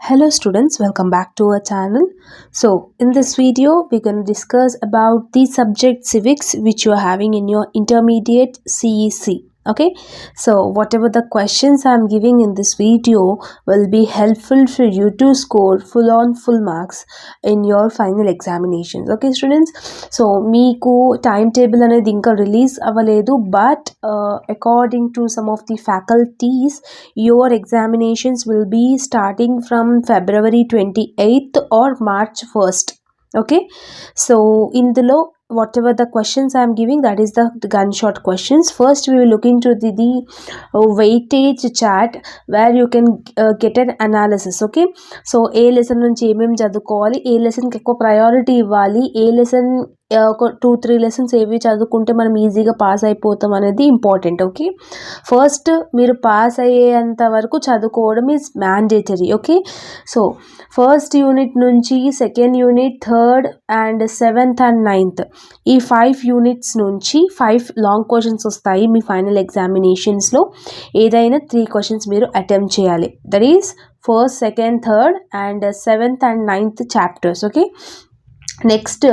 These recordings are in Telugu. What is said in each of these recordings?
Hello students, welcome back to our channel. So in this video we're going to discuss about the subject civics which you are having in your intermediate CEC. Okay, so whatever the questions I'm giving in this video will be helpful for you to score full marks in your final examinations. Okay students, so meeku timetable అనేది ఇంకా రిలీజ్ అవ్వలేదు, but according to some of the faculties your examinations will be starting from February 28th or March 1st. Okay, so ఇందులో whatever the questions I am giving, that is the gunshot questions. First we will look into the weightage chart where you can get an analysis. Okay, so A lesson నుంచి ఏమేమి చదువుకోవాలి, ఏ లెసన్కి ఎక్కువ ప్రయారిటీ ఇవ్వాలి, ఏ లెసన్ ఒక 2-3 లెసన్స్ ఏవి చదువుకుంటే మనం ఈజీగా పాస్ అయిపోతాం అనేది ఇంపార్టెంట్. ఓకే, ఫస్ట్ మీరు పాస్ అయ్యేంత వరకు చదువుకోవడం is mandatory. Okay, so first unit నుంచి second unit, third and 7th and 9th ఈ 5 యూనిట్స్ నుంచి 5 లాంగ్ క్వశ్చన్స్ వస్తాయి మీ ఫైనల్ ఎగ్జామినేషన్స్లో. ఏదైనా 3 క్వశ్చన్స్ మీరు అటెంప్ట్ చేయాలి. That is first, second, third and 7th and 9th chapters. Okay, next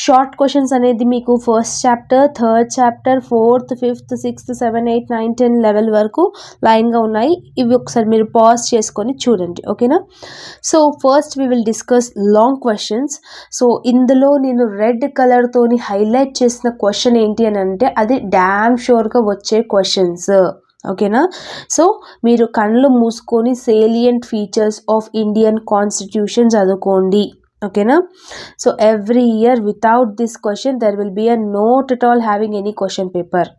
short questions అనేది మీకు first chapter, third chapter, 4th, 5th, 6th, 7, 8, 9, 10 level వరకు లైన్గా ఉన్నాయి. ఇవి ఒకసారి మీరు పాజ్ చేసుకొని చూడండి. ఓకేనా, so first we will discus long questions. So ఇందులో నేను రెడ్ కలర్తోని హైలైట్ చేసిన క్వశ్చన్ ఏంటి అని అంటే అది డ్యామ్ షూర్గా వచ్చే క్వశ్చన్స్. ఓకేనా, సో మీరు కళ్ళు మూసుకొని salient features of Indian constitution చదువుకోండి. ఓకేనా, so every year without this question there will be a not at all having any question paper.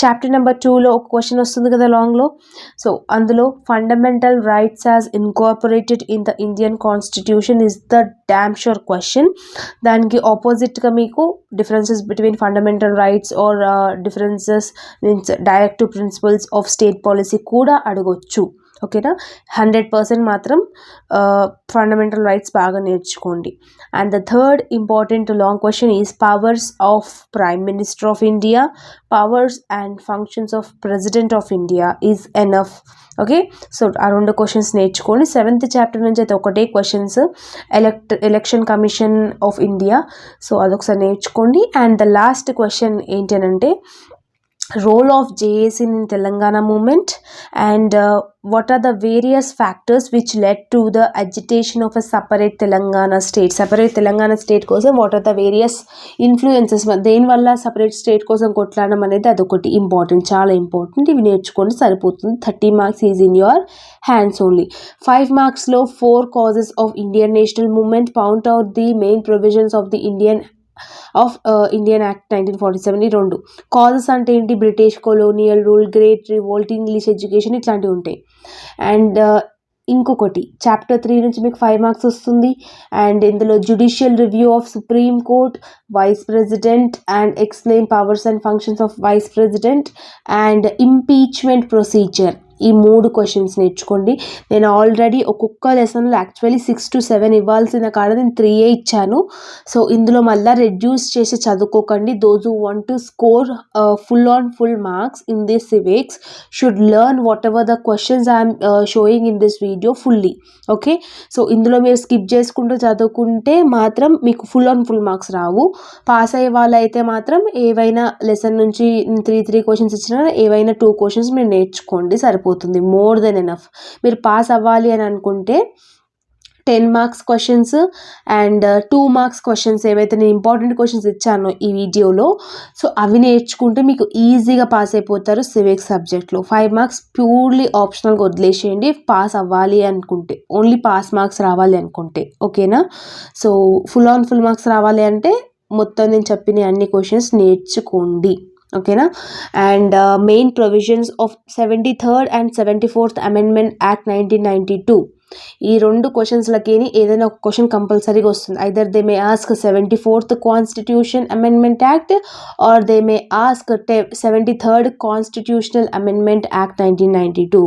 Chapter number 2లో ఒక క్వశ్చన్ వస్తుంది కదా లాంగ్లో. సో అందులో fundamental rights as incorporated in the Indian constitution is the damn sure question. దానికి ఆపోజిట్గా మీకు differences between fundamental rights or differences means directive principles of state policy కూడా అడగొచ్చు. ఓకేనా, 100% మాత్రం ఫండమెంటల్ రైట్స్ బాగా నేర్చుకోండి. And the third important long question is powers of prime minister of India, powers and functions of president of India is enough. Okay, so ఆ 2 క్వశ్చన్స్ నేర్చుకోండి. 7th చాప్టర్ నుంచి అయితే ఒకటే questions, election commission of India, so అదొకసారి నేర్చుకోండి. అండ్ ద లాస్ట్ క్వశ్చన్ ఏంటంటే role of JAC in Telangana movement and what are the various factors which led to the agitation of a separate Telangana state. Separate Telangana state kosam what are the various influences, దేని వల్ల separate state కోసం కొట్లాడడం అనేది అదొకటి ఇంపార్టెంట్, చాలా ఇంపార్టెంట్. ఇవి నేర్చుకోండి సరిపోతుంది. 30 marks is in your hands only. 5 marksలో 4 causes of Indian national movement, point out the main provisions of the Indian Act 1947. ఈ 2 కాజెస్ అంటే ఏంటి, British colonial rule, great revolt, English education, ఇట్లాంటివి ఉంటాయి. అండ్ ఇంకొకటి చాప్టర్ 3 నుంచి మీకు 5 marks వస్తుంది. అండ్ ఇందులో judicial review of supreme court, vice president and explain powers and functions of vice president and impeachment procedure. ఈ 3 క్వశ్చన్స్ నేర్చుకోండి. నేను ఆల్రెడీ ఒక్కొక్క లెసన్లో యాక్చువల్లీ 6 to 7 ఇవ్వాల్సిన కాడ నేను 3 ఇచ్చాను. సో ఇందులో మళ్ళీ రెడ్యూస్ చేసి చదువుకోకండి. Those who want to score full marks in this civics should learn whatever the questions I'm showing in this video fully. Okay, so ఇందులో మీరు స్కిప్ చేసుకుంటూ చదువుకుంటే మాత్రం మీకు ఫుల్ మార్క్స్ రావు. పాస్ అయ్యే వాళ్ళు అయితే మాత్రం ఏవైనా లెసన్ నుంచి 3 క్వశ్చన్స్ ఇచ్చినా ఏవైనా 2 క్వశ్చన్స్ మీరు నేర్చుకోండి, సరిపోతుంది. More than enough. మీరు పాస్ అవ్వాలి అని అనుకుంటే 10 marks questions and 2 marks questions ఏవైతే నేను ఇంపార్టెంట్ క్వశ్చన్స్ ఇచ్చానో ఈ వీడియోలో, సో అవి నేర్చుకుంటే మీకు ఈజీగా పాస్ అయిపోతారు సివిక్స్ సబ్జెక్ట్లో. 5 marks ప్యూర్లీ ఆప్షనల్గా వదిలేసేయండి పాస్ అవ్వాలి అనుకుంటే, ఓన్లీ పాస్ మార్క్స్ రావాలి అనుకుంటే. ఓకేనా, సో ఫుల్ మార్క్స్ రావాలి అంటే మొత్తం నేను చెప్పిన అన్ని క్వశ్చన్స్ నేర్చుకోండి. ఓకేనా, and main provisions of 73rd and 74th Amendment Act 1992. ఈ 2 క్వశ్చన్స్లకి ఏదైనా ఒక క్వశ్చన్ కంపల్సరీగా వస్తుంది. Either they may ask 74th constitution amendment act or they may ask 73rd constitutional amendment act 1992.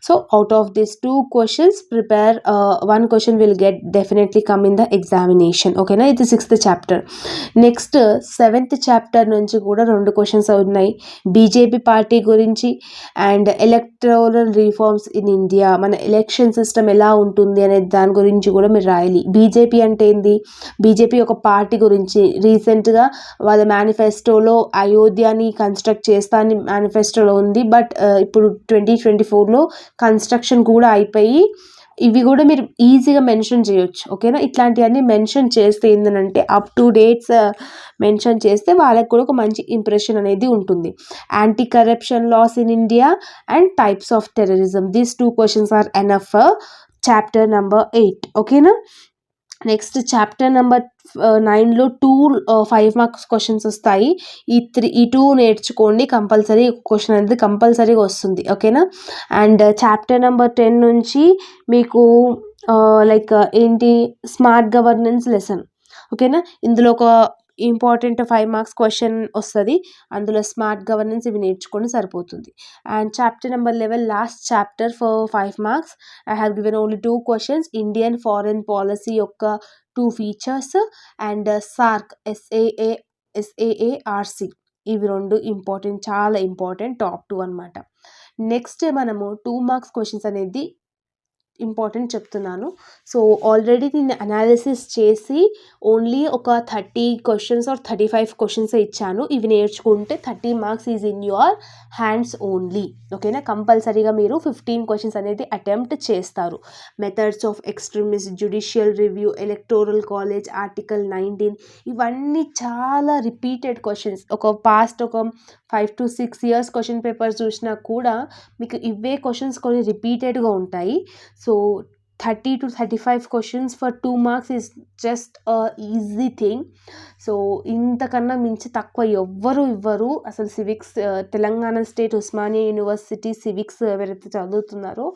So out of this 2 questions prepare 1 question will get definitely come in the examination. ఓకేనా, ఇది 6th chapter. Next 7th chapter నుంచి కూడా 2 క్వశ్చన్స్ ఉన్నాయి. బీజేపీ పార్టీ గురించి and electoral reforms in India, మన ఎలక్షన్ సిస్టమ్ ఎలా ఉంటుంది అనే దాని గురించి కూడా మీరు రాయాలి. బీజేపీ అంటే ఏంది? బీజేపీ ఒక పార్టీ గురించి రీసెంట్గా వాళ్ళ మేనిఫెస్టోలో అయోధ్యని కన్స్ట్రక్ట్ చేస్తా అని మేనిఫెస్టోలో ఉంది. బట్ ఇప్పుడు 2024లో కన్స్ట్రక్షన్ కూడా అయిపోయి ఇవి కూడా మీరు ఈజీగా మెన్షన్ చేయొచ్చు. ఓకేనా? ఇట్లాంటివన్నీ మెన్షన్ చేస్తే ఏంటంటే అప్ టు డేట్స్ మెన్షన్ చేస్తే వాళ్ళకి కూడా ఒక మంచి ఇంప్రెషన్ అనేది ఉంటుంది. Anti corruption laws in India and types of terrorism, these 2 questions are enough for chapter number 8. ఓకేనా? నెక్స్ట్ చాప్టర్ నెంబర్ 9లో 5 మార్క్స్ క్వశ్చన్స్ వస్తాయి. ఈ 2 నేర్చుకోండి, కంపల్సరీ క్వశ్చన్ అనేది కంపల్సరీగా వస్తుంది. ఓకేనా? అండ్ చాప్టర్ నెంబర్ 10 నుంచి మీకు లైక్ ఏంటి, స్మార్ట్ గవర్నెన్స్ లెసన్. ఓకేనా? ఇందులో ఒక ఇంపార్టెంట్ 5 మార్క్స్ క్వశ్చన్ వస్తుంది. అందులో స్మార్ట్ గవర్నెన్స్ ఇవి నేర్చుకొని సరిపోతుంది. And chapter number 11 last chapter for 5 marks. I have given only 2 questions. Indian foreign policy యొక్క 2 features అండ్ సార్క్ SAARC ఇవి 2 ఇంపార్టెంట్, చాలా ఇంపార్టెంట్, టాప్ 2 అనమాట. నెక్స్ట్ మనము 2 మార్క్స్ క్వశ్చన్స్ అనేది ఇంపార్టెంట్ చెప్తున్నాను. సో ఆల్రెడీ నేను అనాలిసిస్ చేసి ఓన్లీ ఒక 30 క్వశ్చన్స్ ఆర్ 35 క్వశ్చన్స్ ఇచ్చాను. ఇవి నేర్చుకుంటే 30 marks is in your hands only. ఓకేనా? కంపల్సరీగా మీరు 15 క్వశ్చన్స్ అనేది అటెంప్ట్ చేస్తారు. Methods of extremist, judicial review, electoral college, article 19 ఇవన్నీ చాలా రిపీటెడ్ క్వశ్చన్స్. ఒక పాస్ట్ ఒక 5 to 6 years క్వశ్చన్ పేపర్స్ చూసినా కూడా మీకు ఇవే క్వశ్చన్స్ కొన్ని రిపీటెడ్గా ఉంటాయి. So 30 to 35 questions for 2 marks is just easy thing. So ఇంతకన్నా మించి తక్కువ ఎవ్వరు ఇవ్వరు. అసలు civics Telangana state Osmania university civics ఎవరైతే చదువుతున్నారో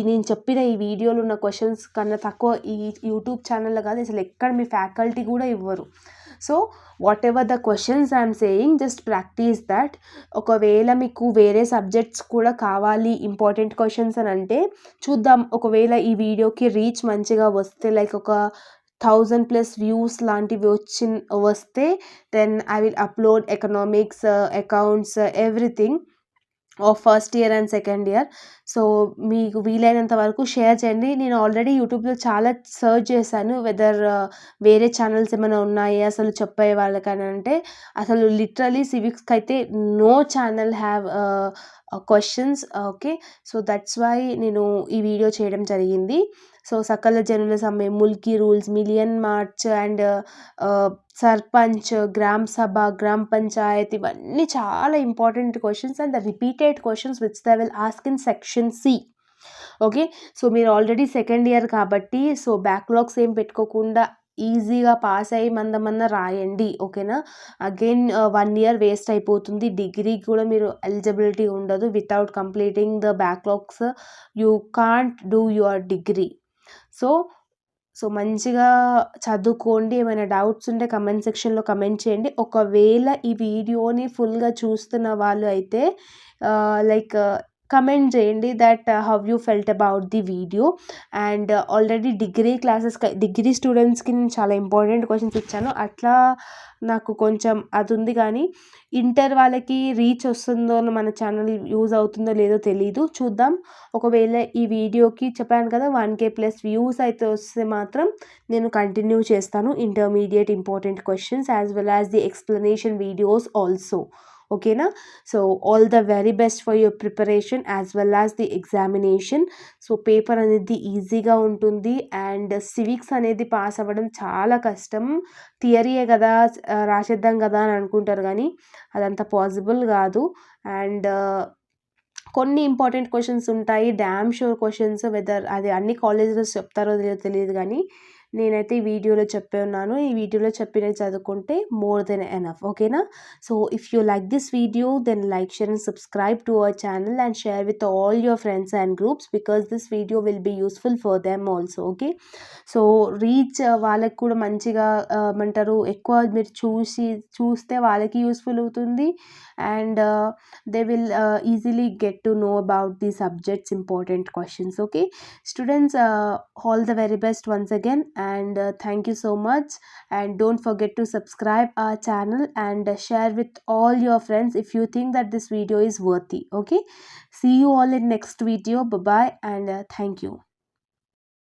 నేను చెప్పిన ఈ వీడియోలో ఉన్న క్వశ్చన్స్ కన్నా తక్కువ ఈ యూట్యూబ్ ఛానల్లో కాదు, అసలు ఎక్కడ మీ ఫ్యాకల్టీ కూడా ఇవ్వరు. So what ever the questions I'm saying, just practice that. ఒకవేళ మీకు వేరే సబ్జెక్ట్స్ కూడా కావాలి ఇంపార్టెంట్ క్వశ్చన్స్ అని అంటే చూద్దాం. ఒకవేళ ఈ వీడియోకి రీచ్ మంచిగా వస్తే, లైక్ ఒక 1000+ వ్యూస్ లాంటివి వస్తే then I will upload economics, accounts, everything of first year and second year. So మీకు వీలైనంత వరకు షేర్ చేయండి. నేను ఆల్రెడీ యూట్యూబ్లో చాలా సర్చ్ చేశాను వెదర్ వేరే ఛానల్స్ ఏమైనా ఉన్నాయి అసలు చెప్పే వాళ్ళకని అంటే, అసలు లిటరలీ సివిక్స్కి అయితే no channel have questions. Okay, so that's why నేను ఈ వీడియో చేయడం జరిగింది. So Sakala Janula Samme, Mulki rules, million march and sarpanch, gram sabha, gram panchayat ఇవన్నీ చాలా important questions and the repeated questions which they will ask in section C. Okay, so మీరు ఆల్రెడీ సెకండ్ ఇయర్ కాబట్టి సో బ్యాక్లాగ్స్ ఏం పెట్టుకోకుండా ఈజీగా పాస్ అయ్యి మందమన్న రాయండి. ఓకేనా? అగైన్ 1 year వేస్ట్ అయిపోతుంది. డిగ్రీకి కూడా మీరు ఎలిజిబిలిటీ ఉండదు. Without completing the backlogs you can't do your degree. So మంచిగా చదువుకోండి. ఏమైనా డౌట్స్ ఉంటే కమెంట్ సెక్షన్లో కమెంట్ చేయండి. ఒకవేళ ఈ వీడియోని ఫుల్గా చూస్తున్న వాళ్ళు అయితే లైక్ కమెంట్ చేయండి that how you felt about the video. And already degree స్టూడెంట్స్కి నేను చాలా ఇంపార్టెంట్ క్వశ్చన్స్ ఇచ్చాను. అట్లా నాకు కొంచెం అది ఉంది, కానీ ఇంటర్ వాళ్ళకి రీచ్ వస్తుందో మన ఛానల్ యూజ్ అవుతుందో లేదో తెలీదు, చూద్దాం. ఒకవేళ ఈ వీడియోకి చెప్పాను కదా 1K+ వ్యూస్ అయితే వస్తే మాత్రం నేను కంటిన్యూ చేస్తాను intermediate important questions as well as the explanation videos also. ఓకేనా? So all the very best for your preparation as well as the examination. So paper అనేది ఈజీగా ఉంటుంది అండ్ సివిక్స్ అనేది పాస్ అవ్వడం చాలా కష్టం. థియరీయే కదా రాసేద్దాం కదా అని అనుకుంటారు, కానీ అదంతా పాసిబుల్ కాదు. అండ్ కొన్ని ఇంపార్టెంట్ క్వశ్చన్స్ ఉంటాయి, డ్యామ్ షూర్ క్వశ్చన్స్. వెదర్ అది అన్ని కాలేజెస్ చెప్తారో తెలియదు, కానీ నేనైతే ఈ వీడియోలో చెప్పే ఉన్నాను. ఈ వీడియోలో చెప్పినవి చదువుకుంటే మోర్ దెన్ ఎనఫ్. ఓకేనా? So if you like this video then like, share and subscribe to our channel and share with all your friends and groups because this video will be useful for them also. Okay, so reach వాళ్ళకి కూడా మంచిగా ఏమంటారు, ఎక్కువ మీరు చూస్తే వాళ్ళకి యూస్ఫుల్ అవుతుంది and they will easily get to know about the subjects important questions. Okay students, all the very best once again and thank you so much, and don't forget to subscribe our channel and share with all your friends if you think that this video is worthy. Okay, see you all in next video. Bye bye and thank you.